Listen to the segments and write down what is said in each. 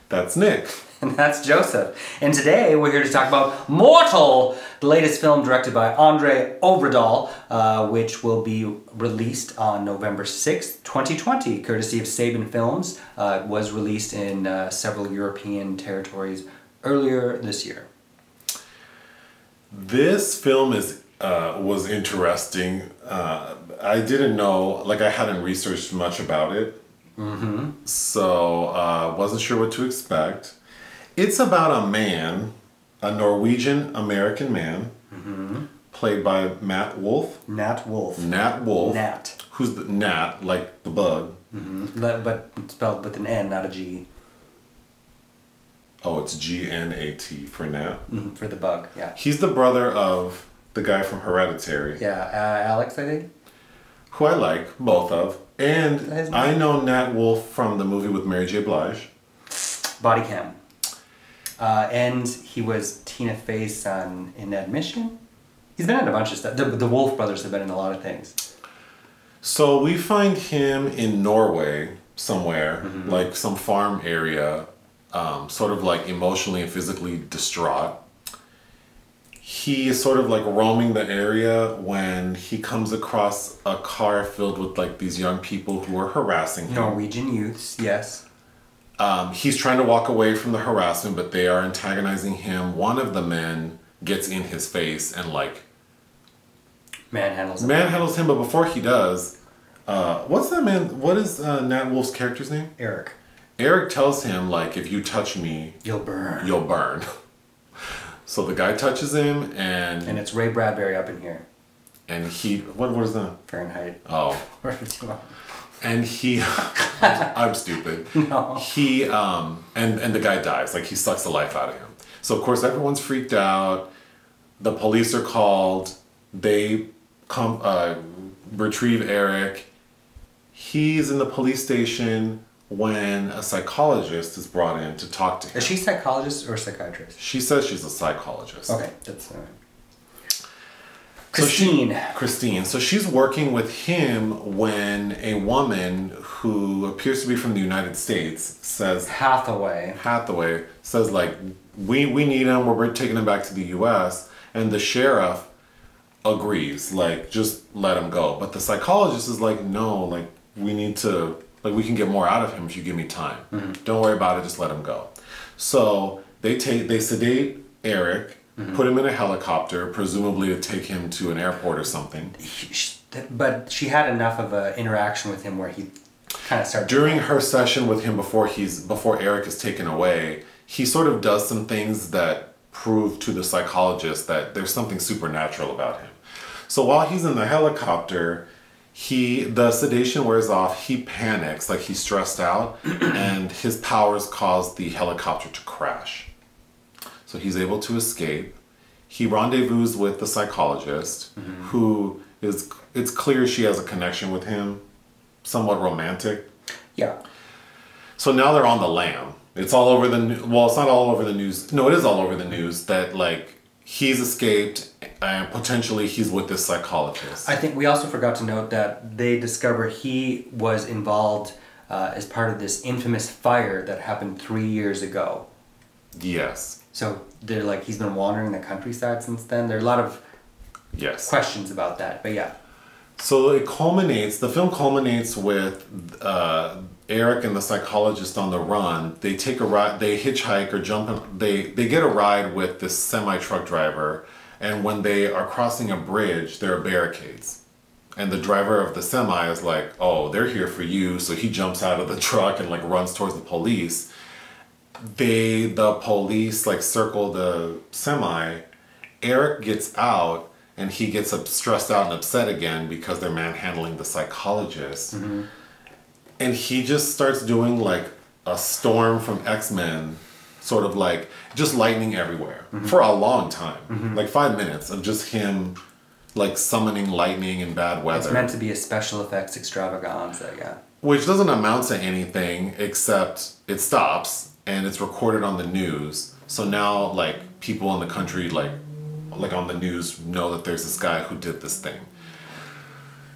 That's Nick. And that's Joseph. And today we're here to talk about Mortal, the latest film directed by André Øvredal, which will be released on November 6th, 2020, courtesy of Saban Films. It was released in several European territories earlier this year. This film was interesting. I didn't know, like I hadn't researched much about it. So wasn't sure what to expect. It's about a man, a Norwegian-American man, played by Nat Wolff. Nat Wolff. Nat Wolff. Nat. Who's the Nat, like the bug. But spelled with an N, not a G. Oh, it's G-N-A-T for Nat. For the bug, yeah. He's the brother of the guy from Hereditary. Yeah, Alex, I think. Who I like, both of. And I know Nat Wolff from the movie with Mary J. Blige. Body Cam. And he was Tina Fey's son in Admission. He's been in a bunch of stuff. The Wolff brothers have been in a lot of things. So we find him in Norway somewhere, like some farm area, sort of like emotionally and physically distraught. He is sort of like roaming the area when he comes across a car filled with like these young people who are harassing him. Norwegian youths, yes. He's trying to walk away from the harassment, but they are antagonizing him. One of the men gets in his face and like manhandles him. But before he does, what's that man? What is Nat Wolff's character's name? Eric. Eric tells him like, if you touch me, you'll burn. You'll burn. So the guy touches him, and it's Ray Bradbury up in here. And he what is that? Fahrenheit. Oh. And he, I'm stupid. No. He, and the guy dies. Like, he sucks the life out of him. So, of course, everyone's freaked out. The police are called. They come, retrieve Eric. He's in the police station when a psychologist is brought in to talk to him. Is she a psychologist or a psychiatrist? She says she's a psychologist. Okay, that's Christine. Christine. So she's working with him when a woman who appears to be from the United States says... Hathaway says like, we need him, we're taking him back to the US. And the sheriff agrees, like, just let him go. But the psychologist is like, no, like, we need to, like, we can get more out of him if you give me time. Don't worry about it, just let him go. So they sedate Eric, put him in a helicopter, presumably to take him to an airport or something. But she had enough of an interaction with him where he kind of started... During her session with him before Eric is taken away, he sort of does some things that prove to the psychologist that there's something supernatural about him. So while he's in the helicopter, the sedation wears off, he panics, like he's stressed out, and his powers cause the helicopter to crash. So he's able to escape. He rendezvous with the psychologist, who is, it's clear she has a connection with him, somewhat romantic. Yeah. So now they're on the lam. It's all over the, well, it's not all over the news. No, it is all over the news that like he's escaped and potentially he's with this psychologist. I think we also forgot to note that they discover he was involved as part of this infamous fire that happened 3 years ago. Yes. So they're like, he's been wandering the countryside since then. There are a lot of questions about that, but yeah. So the film culminates with Eric and the psychologist on the run. They take a ride, they hitchhike or jump in, they get a ride with this semi-truck driver, and when they are crossing a bridge, there are barricades. And the driver of the semi is like, oh, they're here for you, so he jumps out of the truck and like runs towards the police. The police like circle the semi. Eric gets out and he gets stressed out and upset again because they're manhandling the psychologist. And he just starts doing like a Storm from X-Men, sort of like just lightning everywhere for a long time. Like 5 minutes of just him like summoning lightning in bad weather. It's meant to be a special effects extravaganza, yeah. Which doesn't amount to anything except it stops and it's recorded on the news. So now like people in the country like on the news know that there's this guy who did this thing.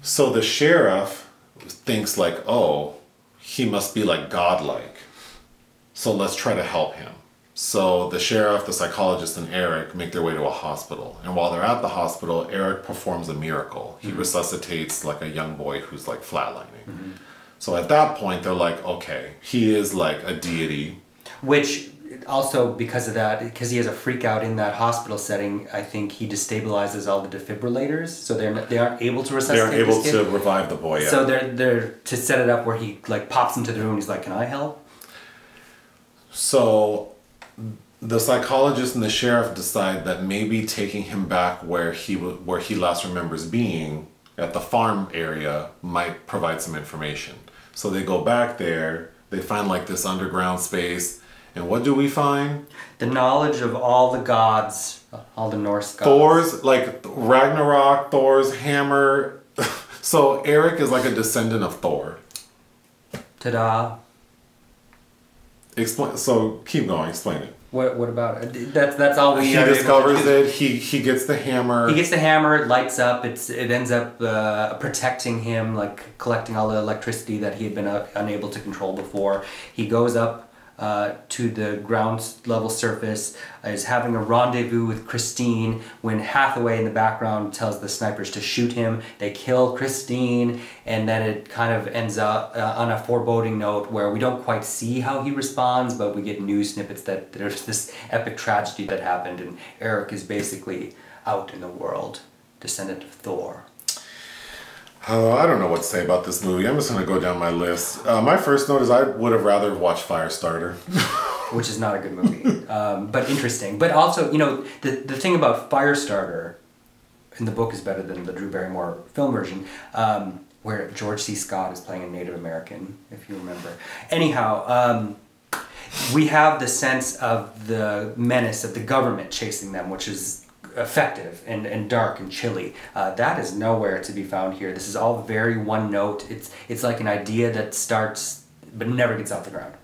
So the sheriff thinks like, oh, he must be like godlike. So let's try to help him. So the sheriff, the psychologist, and Eric make their way to a hospital. And while they're at the hospital, Eric performs a miracle. He resuscitates like a young boy who's like flatlining. So at that point, they're like, okay, he is like a deity. Which also, because of that, because he has a freak out in that hospital setting, I think he destabilizes all the defibrillators. So they aren't able to resuscitate They're able this kid. to revive the boy, yeah. So they're to set it up where he like pops into the room and he's like, can I help? So the psychologist and the sheriff decide that maybe taking him back where he last remembers being at the farm area might provide some information. So they go back there, they find like this underground space, and what do we find? The knowledge of all the gods, all the Norse gods. Thor's, like Ragnarok, Thor's hammer. So Eric is like a descendant of Thor. Ta-da. Explain. So keep going, explain it. What about it? That's all we. He discovers it. He gets the hammer. He gets the hammer. It lights up. It ends up protecting him, like collecting all the electricity that he had been unable to control before. He goes up to the ground level surface. Is having a rendezvous with Christine when Hathaway in the background tells the snipers to shoot him. They kill Christine, and then it kind of ends up on a foreboding note where we don't quite see how he responds, but we get news snippets that there's this epic tragedy that happened, and Eric is basically out in the world, descendant of Thor. I don't know what to say about this movie. I'm just going to go down my list. My first note is I would have rather watched Firestarter. Which is not a good movie, but interesting. But also, you know, the thing about Firestarter, in the book is better than the Drew Barrymore film version, where George C. Scott is playing a Native American, if you remember. Anyhow, we have the sense of the menace of the government chasing them, which is effective and dark and chilly. That is nowhere to be found here. This is all very one note. It's like an idea that starts but never gets off the ground.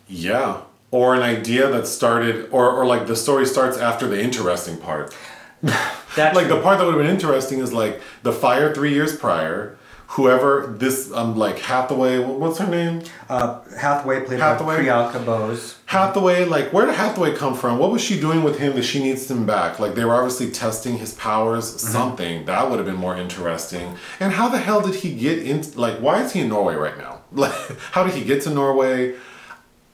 Yeah. Or an idea that started, or like the story starts after the interesting part. That's like true. the part that would have been interesting is like the fire 3 years prior. Whoever this like Hathaway, what's her name? Hathaway played by Priyanka Bose. Hathaway, like where did Hathaway come from? What was she doing with him that she needs him back? Like they were obviously testing his powers, something. That would have been more interesting. And how the hell did he get in, like why is he in Norway right now? Like how did he get to Norway?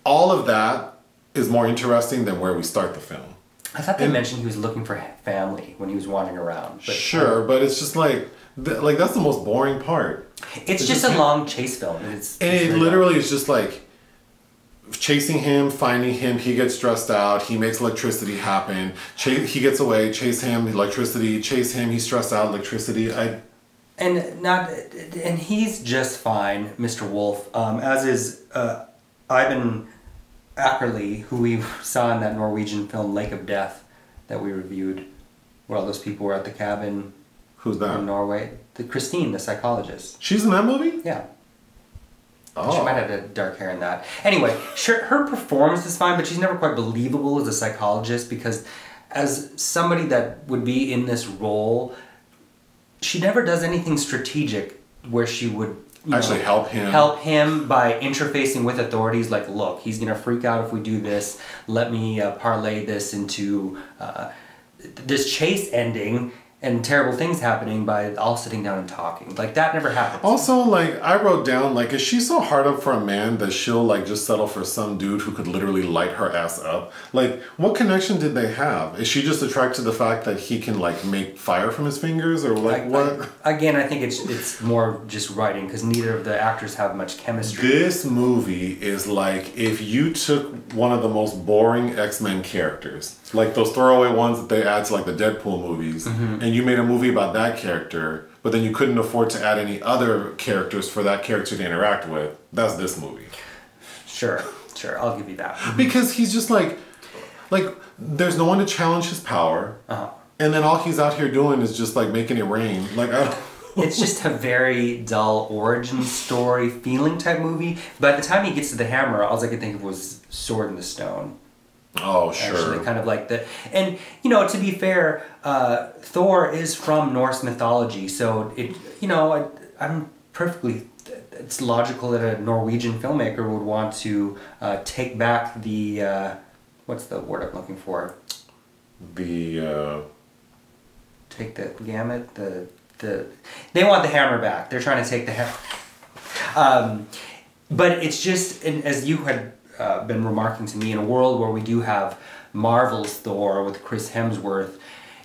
All of that is more interesting than where we start the film. I thought they mentioned he was looking for family when he was wandering around. But sure, but it's just like that's the most boring part. It's just a long chase film. It literally is just like chasing him, finding him, he gets stressed out, he makes electricity happen, he gets away, chase him, electricity, chase him, he's stressed out, electricity. And he's just fine, Mr. Wolff, as is Iben Akerlie, who we saw in that Norwegian film Lake of Death that we reviewed, where all those people were at the cabin. Who's that? In Norway. Christine, the psychologist. She's in that movie? Yeah. Oh. She might have had dark hair in that. Anyway, sure, her performance is fine, but she's never quite believable as a psychologist because as somebody that would be in this role, she never does anything strategic where she would actually help him by interfacing with authorities. Like, look, he's gonna freak out if we do this. Let me parlay this into this chase ending and terrible things happening by all sitting down and talking. Like, that never happens. Also, like, I wrote down, like, is she so hard up for a man that she'll, like, just settle for some dude who could literally light her ass up? Like, what connection did they have? Is she just attracted to the fact that he can, like, make fire from his fingers? Or, like, what? Again, I think it's more just writing, because neither of the actors have much chemistry. This movie is like if you took one of the most boring X-Men characters, like those throwaway ones that they add to, like, the Deadpool movies, and you made a movie about that character, but then you couldn't afford to add any other characters for that character to interact with. That's this movie. Sure, I'll give you that. Because he's just like there's no one to challenge his power, and then all he's out here doing is just like making it rain. Like, I don't. It's just a very dull origin story feeling type movie. By the time he gets to the hammer, all I could think of was Sword in the Stone. Oh, sure. Actually, kind of like the, and you know, to be fair, Thor is from Norse mythology, so I'm perfectly it's logical that a Norwegian filmmaker would want to take back the what's the word I'm looking for? Take the gamut. They want the hammer back. They're trying to take the hammer. But it's just, as you had been remarking to me, in a world where we do have Marvel's Thor with Chris Hemsworth,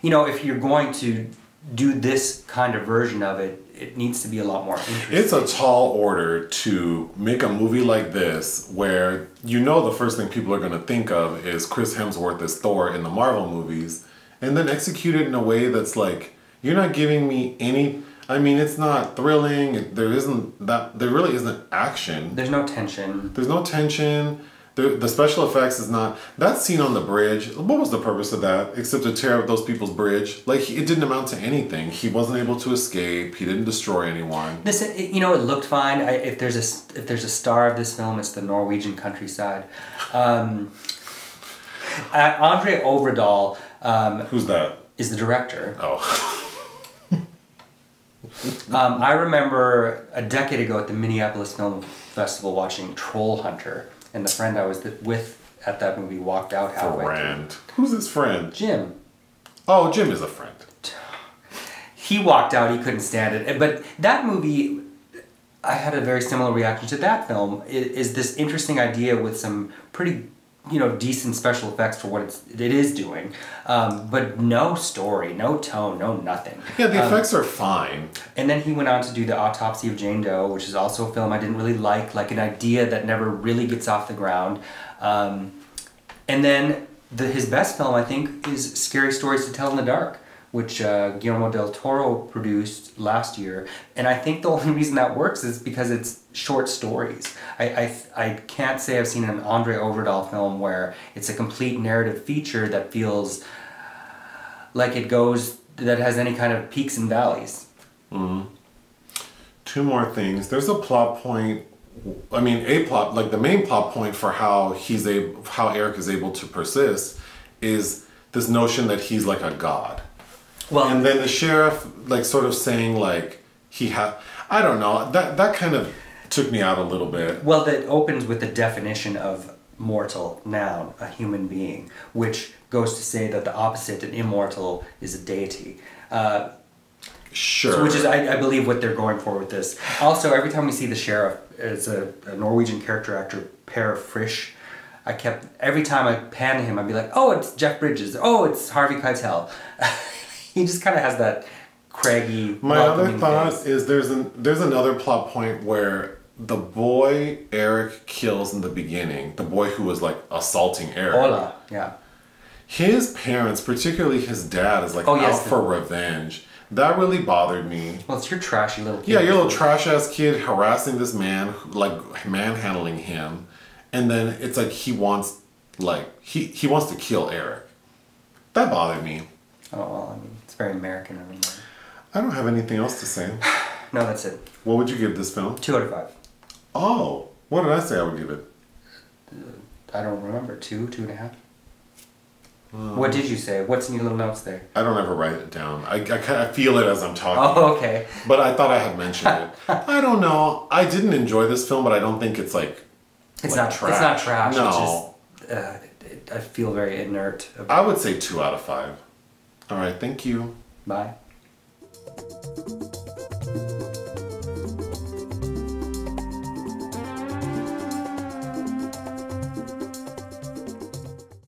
you know, if you're going to do this kind of version of it, it needs to be a lot more interesting. It's a tall order to make a movie like this where you know the first thing people are going to think of is Chris Hemsworth as Thor in the Marvel movies, and then execute it in a way that's like, you're not giving me any... I mean, it's not thrilling. There really isn't action. There's no tension. There's no tension. The special effects is not... That scene on the bridge, what was the purpose of that? Except to tear up those people's bridge? Like, it didn't amount to anything. He wasn't able to escape. He didn't destroy anyone. You know, it looked fine. If there's a star of this film, it's the Norwegian countryside. André Øvredal... Who's that? Is the director. Oh. I remember a decade ago at the Minneapolis Film Festival watching Trollhunter, and the friend I was with at that movie walked out halfway Friend. Who's his friend? Jim. Oh, Jim is a friend. He walked out, he couldn't stand it. But that movie, I had a very similar reaction to that film, is this interesting idea with some pretty, you know, decent special effects for what it is doing, but no story, no tone, no nothing. Yeah, the effects are fine. And then he went on to do the Autopsy of Jane Doe, which is also a film I didn't really like an idea that never really gets off the ground. And then his best film, I think, is Scary Stories to Tell in the Dark, which Guillermo del Toro produced last year. And I think the only reason that works is because it's short stories. I can't say I've seen an André Øvredal film where it's a complete narrative feature that feels like that has any kind of peaks and valleys. Mm-hmm. Two more things. There's a plot point. I mean, the main plot point for how Eric is able to persist is this notion that he's like a god. Well, and then the sheriff, like, sort of saying, like, I don't know, that kind of took me out a little bit. Well, that opens with the definition of mortal, noun, a human being, which goes to say that the opposite, an immortal, is a deity. Sure. So, which is, I believe, what they're going for with this. Also, every time we see the sheriff, it's a Norwegian character actor, Per Frisch. Every time I pan to him, I'd be like, oh, it's Jeff Bridges. Oh, it's Harvey Keitel. He just kind of has that craggy. My other thought is there's another plot point where the boy Eric kills in the beginning, the boy who was like assaulting Eric. Ola, yeah. His parents, particularly his dad, is like out for revenge. That really bothered me. Well, it's your trashy little kid. Yeah, your little trash ass kid harassing this man, like manhandling him, and then it's like he wants to kill Eric. That bothered me. Oh well, I mean, it's very American of him. I don't have anything else to say. No, that's it. What would you give this film? 2 out of 5. Oh, what did I say I would give it? I don't remember. 2, 2.5. What did you say? What's in your little notes there? I don't ever write it down. I feel it as I'm talking. Oh, okay. But I thought I had mentioned it. I don't know. I didn't enjoy this film, but I don't think it's like... It's not trash. It's not trash. No. It's just, I feel very inert about I would say 2 out of 5. All right, thank you. Bye.